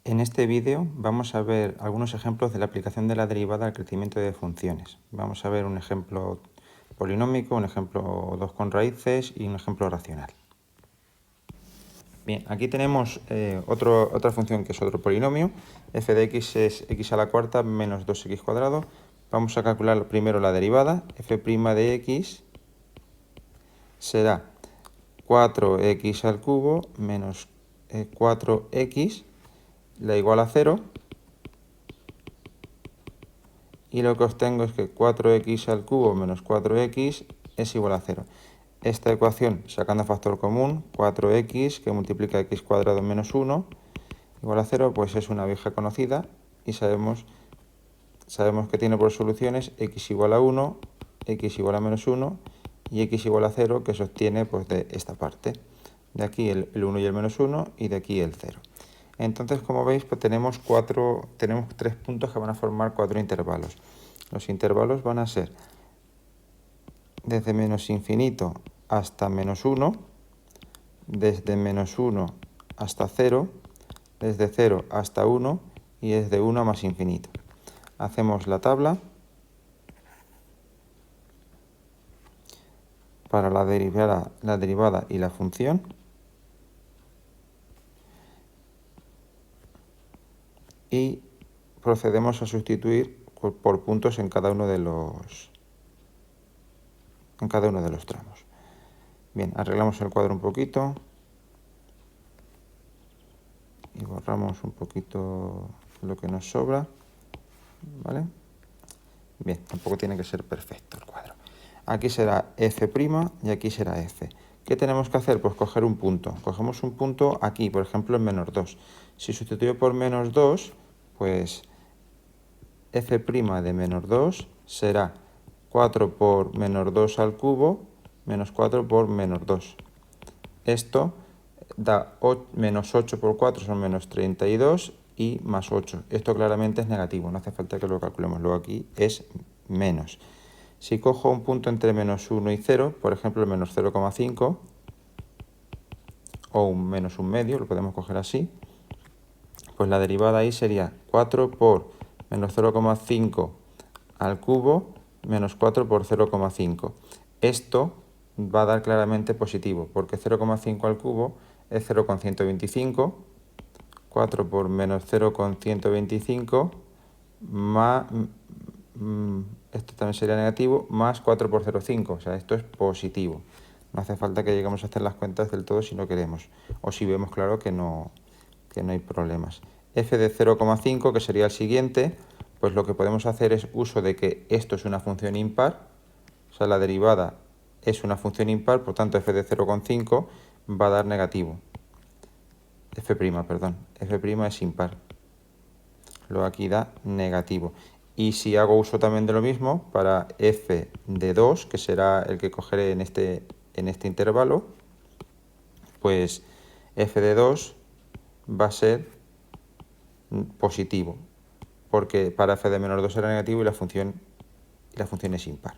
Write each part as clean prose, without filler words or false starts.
En este vídeo vamos a ver algunos ejemplos de la aplicación de la derivada al crecimiento de funciones. Vamos a ver un ejemplo polinómico, un ejemplo 2 con raíces y un ejemplo racional. Bien, aquí tenemos otra función que es otro polinomio. F de x es x a la cuarta menos 2x cuadrado. Vamos a calcular primero la derivada. F' de x será 4x al cubo menos 4x la igual a 0. Y lo que obtengo es que 4x al cubo menos 4x es igual a 0. Esta ecuación, sacando factor común, 4x que multiplica x cuadrado menos 1 igual a 0, pues es una vieja conocida y sabemos que tiene por soluciones x igual a 1, x igual a menos 1 y x igual a 0, que se obtiene pues, de esta parte. De aquí el 1 y el menos 1 y de aquí el 0. Entonces, como veis, pues tenemos 3 puntos que van a formar 4 intervalos. Los intervalos van a ser desde menos infinito hasta menos 1, desde menos 1 hasta 0, desde 0 hasta 1 y desde 1 a más infinito. Hacemos la tabla para la derivada y la función. Y procedemos a sustituir por puntos en cada uno de los tramos. Bien, arreglamos el cuadro un poquito y borramos un poquito lo que nos sobra, ¿vale? Bien, tampoco tiene que ser perfecto el cuadro. Aquí será f' y aquí será f. ¿Qué tenemos que hacer? Pues coger un punto. Cogemos un punto aquí, por ejemplo, en menos 2. Si sustituyo por menos 2, pues f' de menos 2 será 4 por menos 2 al cubo menos 4 por menos 2. Esto da menos 8 por 4 son menos 32 y más 8. Esto claramente es negativo, no hace falta que lo calculemos. Luego aquí es menos. Si cojo un punto entre menos 1 y 0, por ejemplo el menos 0,5 o un menos 1/2, lo podemos coger así, pues la derivada ahí sería 4 por menos 0,5 al cubo menos 4 por 0,5. Esto va a dar claramente positivo, porque 0,5 al cubo es 0,125, 4 por menos 0,125, más, esto también sería negativo, más 4 por 0,5, o sea, esto es positivo. No hace falta que lleguemos a hacer las cuentas del todo si no queremos, o si vemos claro que no hay problemas. F de 0,5, que sería el siguiente, pues lo que podemos hacer es uso de que esto es una función impar, o sea, la derivada es una función impar, por tanto f de 0,5 va a dar negativo. F', perdón, f' es impar. Luego aquí da negativo. Y si hago uso también de lo mismo para f de 2, que será el que cogeré en este intervalo, pues f de 2 va a ser positivo, porque para f de menos 2 era negativo y la función es impar.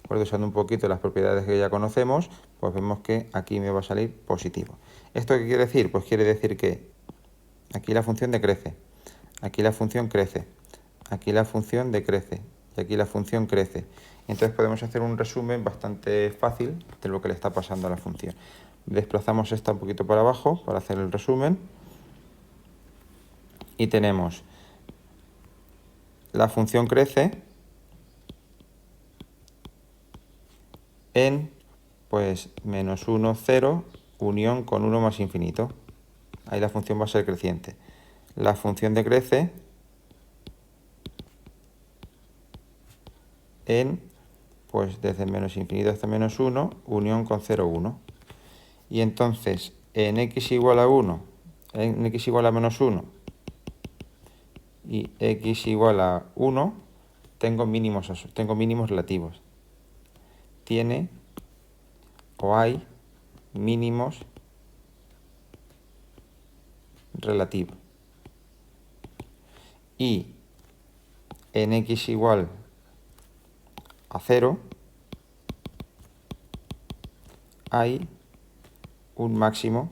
Usando un poquito las propiedades que ya conocemos, pues vemos que aquí me va a salir positivo. ¿Esto qué quiere decir? Pues quiere decir que aquí la función decrece, aquí la función crece, aquí la función decrece y aquí la función crece. Entonces podemos hacer un resumen bastante fácil de lo que le está pasando a la función. Desplazamos esta un poquito para abajo para hacer el resumen y tenemos la función crece en pues menos 1, 0, unión con 1 más infinito. Ahí la función va a ser creciente. La función decrece en, pues desde menos infinito hasta menos 1, unión con 0, 1. Y entonces, en x igual a 1, en x igual a menos 1 y x igual a 1, tengo mínimos relativos. Tiene o hay mínimos relativos. Y en x igual a 0 hay un máximo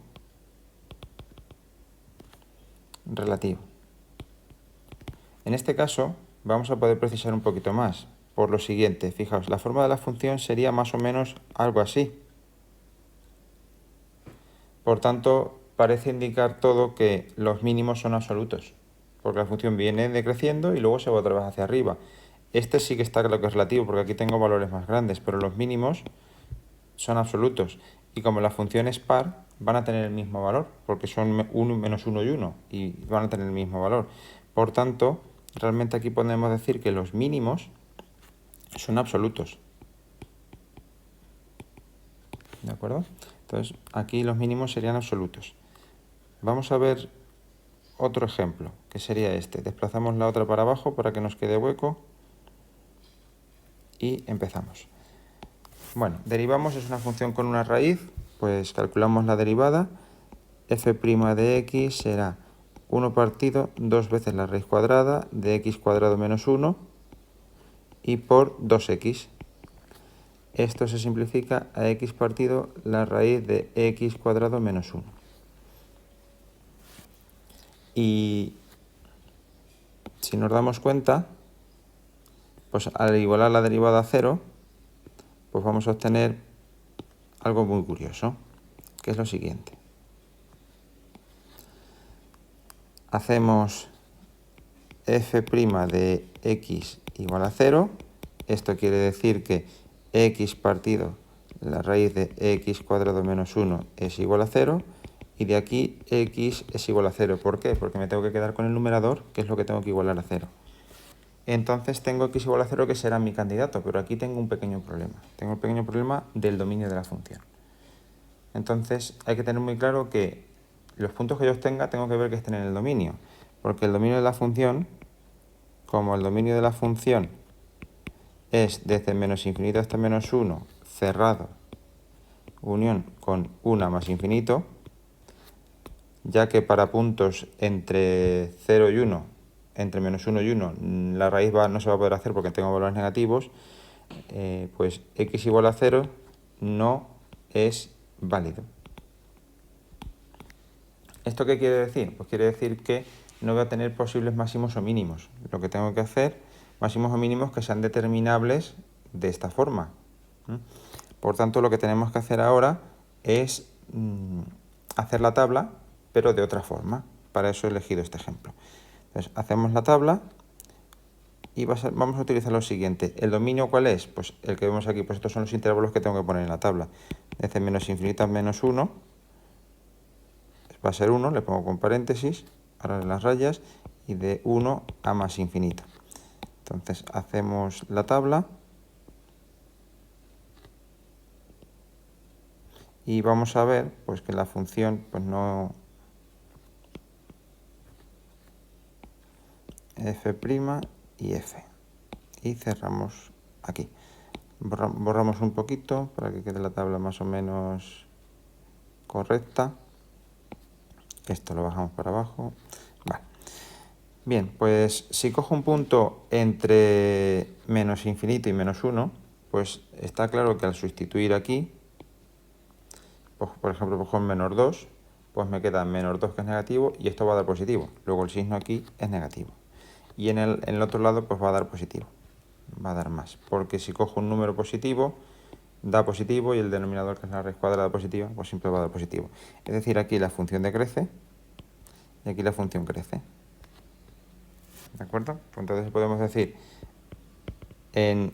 relativo. En este caso vamos a poder precisar un poquito más, por lo siguiente. Fijaos, la forma de la función sería más o menos algo así. Por tanto, parece indicar todo que los mínimos son absolutos, porque la función viene decreciendo y luego se va otra vez hacia arriba. Este sí que está claro que es relativo, porque aquí tengo valores más grandes, pero los mínimos son absolutos. Y como la función es par, van a tener el mismo valor, porque son 1 menos 1 y 1, y van a tener el mismo valor. Por tanto, realmente aquí podemos decir que los mínimos son absolutos. ¿De acuerdo? Entonces, aquí los mínimos serían absolutos. Vamos a ver otro ejemplo, que sería este. Desplazamos la otra para abajo para que nos quede hueco y empezamos. Bueno, derivamos, es una función con una raíz, pues calculamos la derivada. F' de x será 1 partido 2 veces la raíz cuadrada de x cuadrado menos 1 y por 2x. Esto se simplifica a x partido la raíz de x cuadrado menos 1. Y si nos damos cuenta, pues al igualar la derivada a 0, pues vamos a obtener algo muy curioso, que es lo siguiente. Hacemos f' de x igual a 0. Esto quiere decir que x partido la raíz de x cuadrado menos 1 es igual a 0. Y de aquí x es igual a 0. ¿Por qué? Porque me tengo que quedar con el numerador, que es lo que tengo que igualar a 0. Entonces tengo x igual a 0, que será mi candidato, pero aquí tengo un pequeño problema. Tengo el pequeño problema del dominio de la función. Entonces hay que tener muy claro que los puntos que yo obtenga tengo que ver que estén en el dominio, porque el dominio de la función, como el dominio de la función es desde menos infinito hasta menos 1 cerrado, unión con 1 más infinito, ya que para puntos entre 0 y 1, entre menos 1 y 1, la raíz no se va a poder hacer porque tengo valores negativos, pues x igual a 0 no es válido. ¿Esto qué quiere decir? Pues quiere decir que no voy a tener posibles máximos o mínimos. Lo que tengo que hacer, máximos o mínimos que sean determinables de esta forma. Por tanto, lo que tenemos que hacer ahora es hacer la tabla, pero de otra forma. Para eso he elegido este ejemplo. Entonces, hacemos la tabla y vamos a utilizar lo siguiente. ¿El dominio cuál es? Pues el que vemos aquí. Pues estos son los intervalos que tengo que poner en la tabla. Desde menos infinito a menos 1 va a ser 1, le pongo con paréntesis, ahora en las rayas, y de 1 a más infinito. Entonces hacemos la tabla y vamos a ver pues que la función pues no f' y f. Y cerramos aquí. Borramos un poquito para que quede la tabla más o menos correcta. Esto lo bajamos para abajo. Vale. Bien, pues si cojo un punto entre menos infinito y menos 1, pues está claro que al sustituir aquí, pues, por ejemplo, cojo en menos 2, pues me queda menos 2 que es negativo y esto va a dar positivo. Luego el signo aquí es negativo. Y en el otro lado pues va a dar positivo. Va a dar más. Porque si cojo un número positivo, da positivo y el denominador, que es la raíz cuadrada positiva, pues siempre va a dar positivo. Es decir, aquí la función decrece y aquí la función crece. ¿De acuerdo? Pues entonces podemos decir en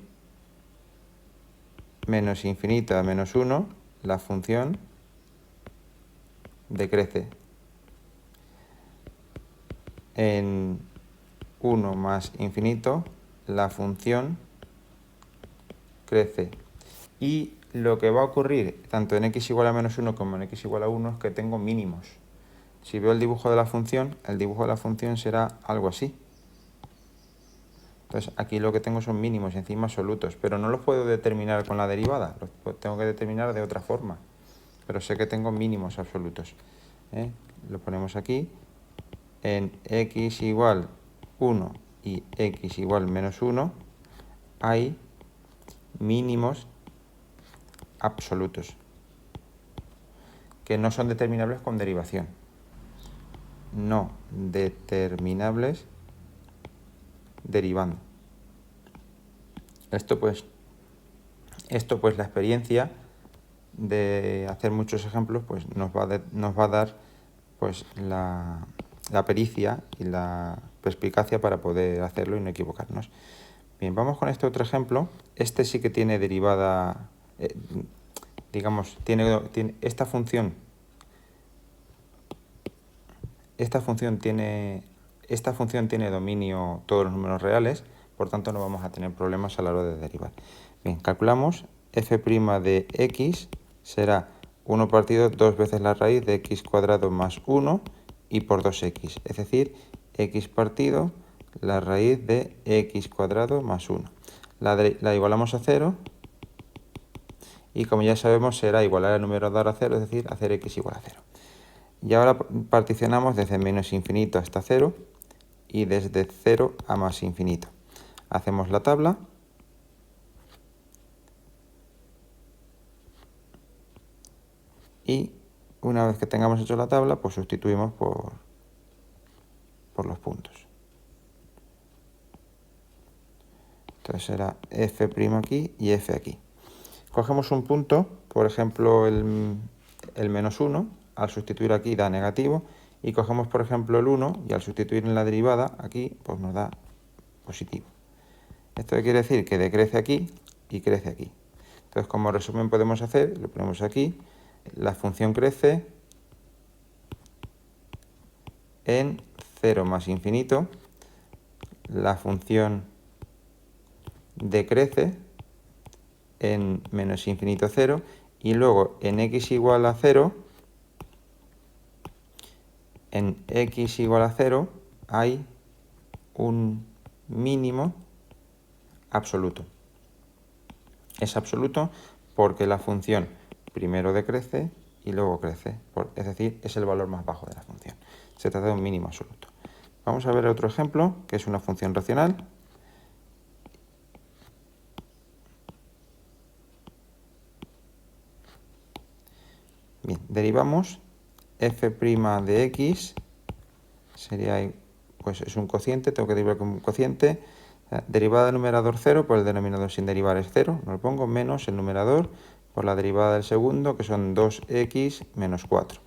menos infinito a menos 1, la función decrece. En 1 más infinito, la función crece. Y lo que va a ocurrir tanto en x igual a menos 1 como en x igual a 1 es que tengo mínimos. Si veo el dibujo de la función, el dibujo de la función será algo así. Entonces aquí lo que tengo son mínimos y encima absolutos, pero no los puedo determinar con la derivada, los tengo que determinar de otra forma. Pero sé que tengo mínimos absolutos. Lo ponemos aquí. En x igual 1 y x igual menos 1 hay mínimos absolutos que no son determinables con derivación. no determinables derivando. Esto pues la experiencia de hacer muchos ejemplos pues nos va a dar pues la pericia y la perspicacia para poder hacerlo y no equivocarnos. Bien, vamos con este otro ejemplo. Este sí que tiene derivada, digamos, tiene esta función tiene dominio todos los números reales, por tanto no vamos a tener problemas a la hora de derivar. Bien, calculamos f' de x será 1 partido 2 veces la raíz de x cuadrado más 1 y por 2x, es decir, x partido la raíz de x cuadrado más 1. La igualamos a 0 y como ya sabemos será igualar el numerador a 0, es decir, hacer x igual a 0. Y ahora particionamos desde menos infinito hasta 0 y desde 0 a más infinito. Hacemos la tabla y una vez que tengamos hecho la tabla, pues sustituimos por los puntos. Entonces será f' aquí y f aquí. Cogemos un punto, por ejemplo el menos 1, al sustituir aquí da negativo, y cogemos por ejemplo el 1 y al sustituir en la derivada aquí pues nos da positivo. Esto quiere decir que decrece aquí y crece aquí. Entonces como resumen podemos hacer, lo ponemos aquí, la función crece en 0 más infinito, la función decrece en menos infinito 0 y luego en x igual a 0, hay un mínimo absoluto. Es absoluto porque la función primero decrece y luego crece, es decir, es el valor más bajo de la función. Se trata de un mínimo absoluto. Vamos a ver otro ejemplo, que es una función racional. Bien, derivamos f' de x, sería, pues es un cociente, tengo que derivar con un cociente. Derivada del numerador 0 por el denominador sin derivar es 0, no lo pongo, menos el numerador por la derivada del segundo, que son 2x menos 4.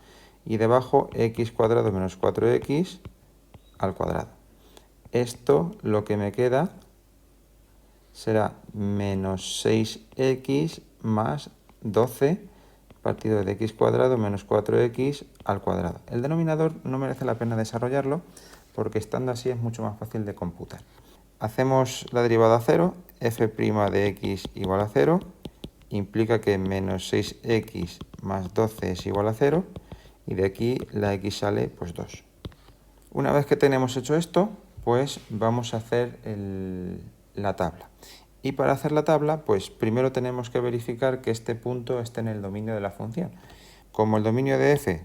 Y debajo x cuadrado menos 4x al cuadrado. Esto lo que me queda será menos 6x más 12 partido de x cuadrado menos 4x al cuadrado. El denominador no merece la pena desarrollarlo porque estando así es mucho más fácil de computar. Hacemos la derivada a 0, f' de x igual a 0, implica que menos 6x más 12 es igual a 0, y de aquí la x sale pues 2. Una vez que tenemos hecho esto, pues vamos a hacer la tabla. Y para hacer la tabla, pues primero tenemos que verificar que este punto esté en el dominio de la función. Como el dominio de f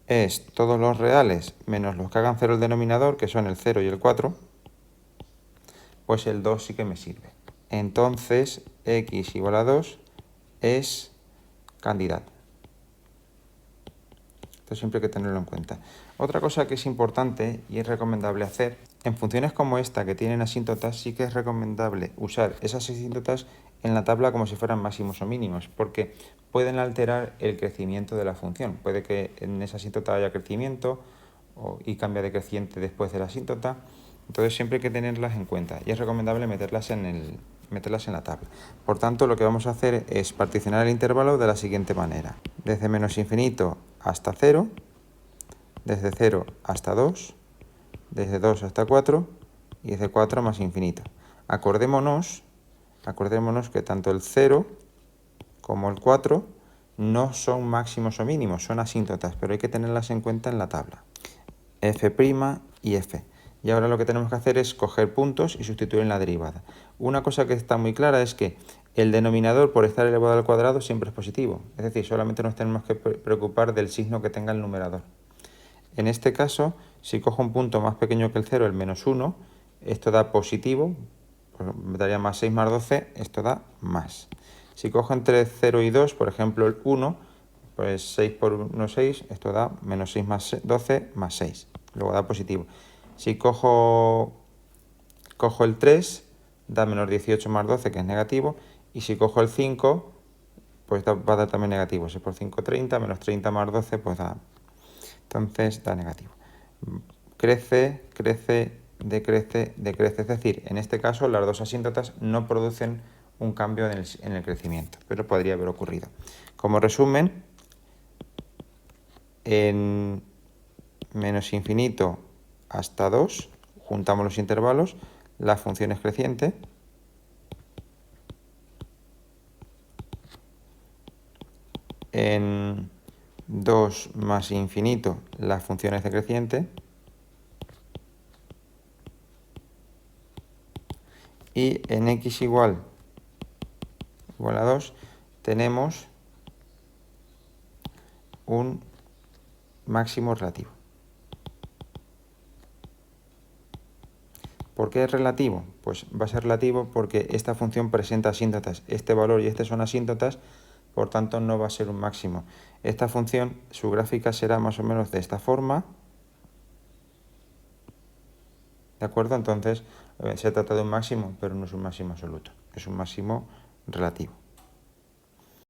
es todos los reales menos los que hagan 0 el denominador, que son el 0 y el 4, pues el 2 sí que me sirve. Entonces, x igual a 2 es candidato. Esto siempre hay que tenerlo en cuenta. Otra cosa que es importante y es recomendable hacer, en funciones como esta que tienen asíntotas, sí que es recomendable usar esas asíntotas en la tabla como si fueran máximos o mínimos, porque pueden alterar el crecimiento de la función. Puede que en esa asíntota haya crecimiento y cambia de creciente después de la asíntota. Entonces siempre hay que tenerlas en cuenta y es recomendable meterlas en la tabla. Por tanto, lo que vamos a hacer es particionar el intervalo de la siguiente manera. Desde menos infinito hasta 0, desde 0 hasta 2, desde 2 hasta 4 y desde 4 más infinito. Acordémonos que tanto el 0 como el 4 no son máximos o mínimos, son asíntotas, pero hay que tenerlas en cuenta en la tabla. f' y f. Y ahora lo que tenemos que hacer es coger puntos y sustituir en la derivada. Una cosa que está muy clara es que el denominador por estar elevado al cuadrado siempre es positivo. Es decir, solamente nos tenemos que preocupar del signo que tenga el numerador. En este caso, si cojo un punto más pequeño que el 0, el menos 1, esto da positivo, pues me daría más 6 más 12, esto da más. Si cojo entre 0 y 2, por ejemplo el 1, pues 6 por 1, 6, esto da menos 6 más 12 más 6, luego da positivo. Si cojo el 3, da menos 18 más 12, que es negativo, y si cojo el 5, pues va a dar también negativo. 6 por 5, 30, menos 30 más 12, pues da, entonces da negativo. Crece, crece, decrece, decrece. Es decir, en este caso las dos asíntotas no producen un cambio en el crecimiento, pero podría haber ocurrido. Como resumen, en menos infinito hasta 2, juntamos los intervalos, la función es creciente. En 2 más infinito, la función es decreciente. Y en x igual a 2 tenemos un máximo relativo. ¿Por qué es relativo? Pues va a ser relativo porque esta función presenta asíntotas. Este valor y este son asíntotas, por tanto no va a ser un máximo. Esta función, su gráfica será más o menos de esta forma. ¿De acuerdo? Entonces se trata de un máximo, pero no es un máximo absoluto. Es un máximo relativo.